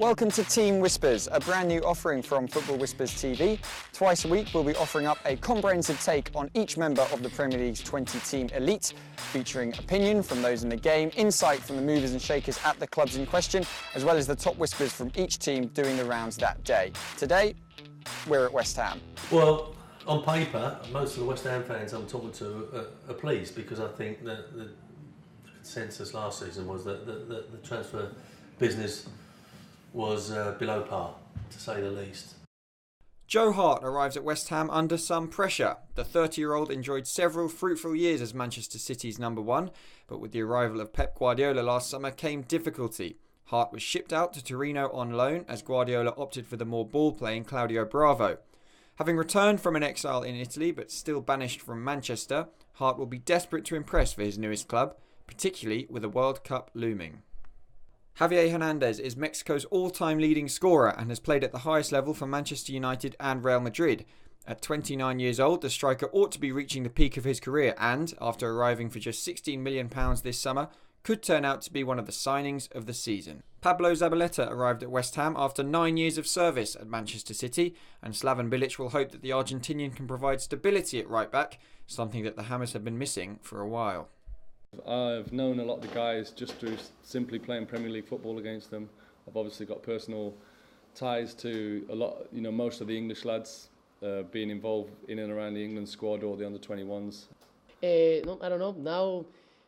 Welcome to Team Whispers, a brand new offering from Football Whispers TV. Twice a week we'll be offering up a comprehensive take on each member of the Premier League's 20-team elite, featuring opinion from those in the game, insight from the movers and shakers at the clubs in question, as well as the top whispers from each team doing the rounds that day. Today, we're at West Ham. Well, on paper, most of the West Ham fans I'm talking to are pleased, because I think that the consensus last season was that the transfer business was below par, to say the least. Joe Hart arrives at West Ham under some pressure. The 30-year-old enjoyed several fruitful years as Manchester City's number one, but with the arrival of Pep Guardiola last summer came difficulty. Hart was shipped out to Torino on loan as Guardiola opted for the more ball-playing Claudio Bravo. Having returned from an exile in Italy but still banished from Manchester, Hart will be desperate to impress for his newest club, particularly with a World Cup looming. Javier Hernández is Mexico's all-time leading scorer and has played at the highest level for Manchester United and Real Madrid. At 29 years old, the striker ought to be reaching the peak of his career and, after arriving for just £16 million this summer, could turn out to be one of the signings of the season. Pablo Zabaleta arrived at West Ham after 9 years of service at Manchester City, and Slaven Bilić will hope that the Argentinian can provide stability at right-back, something that the Hammers have been missing for a while. I've known a lot of the guys just through simply playing Premier League football against them. I've obviously got personal ties to a lot, most of the English lads being involved in and around the England squad or the under-21s. No, I don't know. Now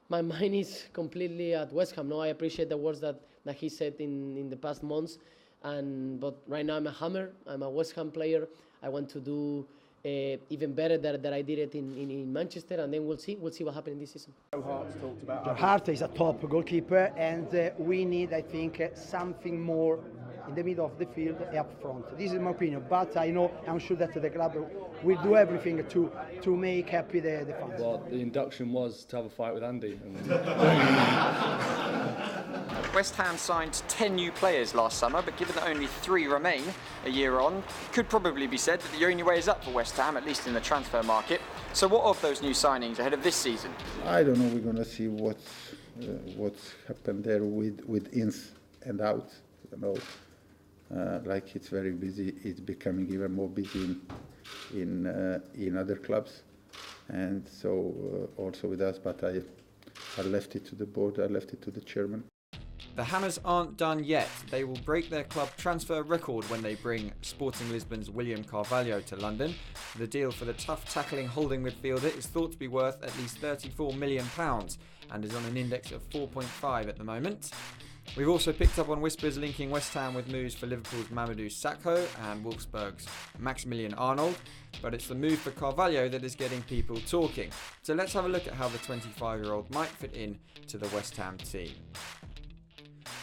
my mind is completely at West Ham. No, I appreciate the words that he said in the past months, but right now I'm a Hammer. I'm a West Ham player. I want to do even better than I did it in Manchester, and then we'll see what happens in this season. Hart is a top goalkeeper, and we need, I think, something more in the middle of the field up front. This is my opinion, but I'm sure that the club will do everything to make happy the fans. Well, the induction was to have a fight with Andy. West Ham signed 10 new players last summer, but given that only 3 remain a year on, it could probably be said that the only way is up for West Ham, at least in the transfer market. So what of those new signings ahead of this season? I don't know, we're going to see what's happened there with ins and outs, like it's very busy, it's becoming even more busy in other clubs, and so also with us, but I left it to the board, I left it to the chairman. The Hammers aren't done yet. They will break their club transfer record when they bring Sporting Lisbon's William Carvalho to London. The deal for the tough-tackling holding midfielder is thought to be worth at least £34 million and is on an index of 4.5 at the moment. We've also picked up on whispers linking West Ham with moves for Liverpool's Mamadou Sakho and Wolfsburg's Maximilian Arnold, but it's the move for Carvalho that is getting people talking. So let's have a look at how the 25-year-old might fit in to the West Ham team.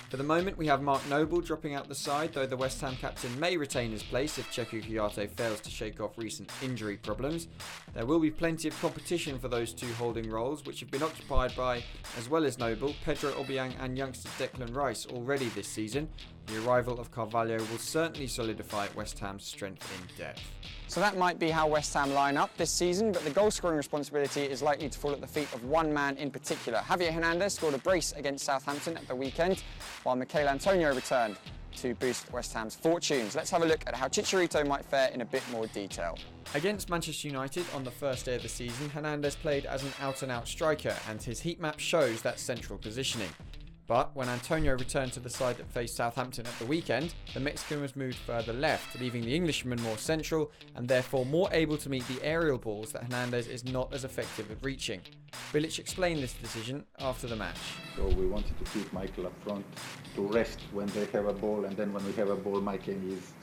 For the moment, we have Mark Noble dropping out the side, though the West Ham captain may retain his place if Chicarito fails to shake off recent injury problems. There will be plenty of competition for those two holding roles, which have been occupied by, as well as Noble, Pedro Obiang and youngster Declan Rice already this season. The arrival of Carvalho will certainly solidify West Ham's strength in depth. So that might be how West Ham line up this season, but the goal-scoring responsibility is likely to fall at the feet of one man in particular. Javier Hernández scored a brace against Southampton at the weekend, while Mikel Antonio returned to boost West Ham's fortunes. Let's have a look at how Chicarito might fare in a bit more detail. Against Manchester United on the first day of the season, Hernández played as an out-and-out striker, and his heat map shows that central positioning. But when Antonio returned to the side that faced Southampton at the weekend, the Mexican was moved further left, leaving the Englishman more central and therefore more able to meet the aerial balls that Hernández is not as effective at reaching. Bilić explained this decision after the match. So we wanted to keep Michael up front to rest when they have a ball, and then when we have a ball, Michael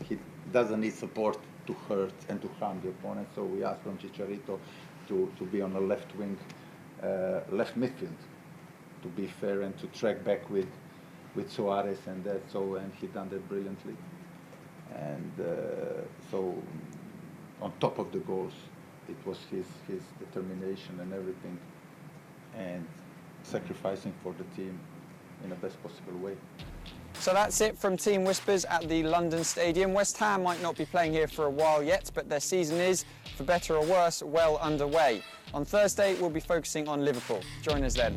he doesn't need support to hurt and to harm the opponent. So we asked from Chicarito to be on the left wing, left midfield, to be fair and to track back with Suarez and he done that brilliantly. And so on top of the goals, it was his determination and everything, and sacrificing for the team in the best possible way. So that's it from Team Whispers at the London Stadium. West Ham might not be playing here for a while yet, but their season is, for better or worse, well underway. On Thursday, we'll be focusing on Liverpool. Join us then.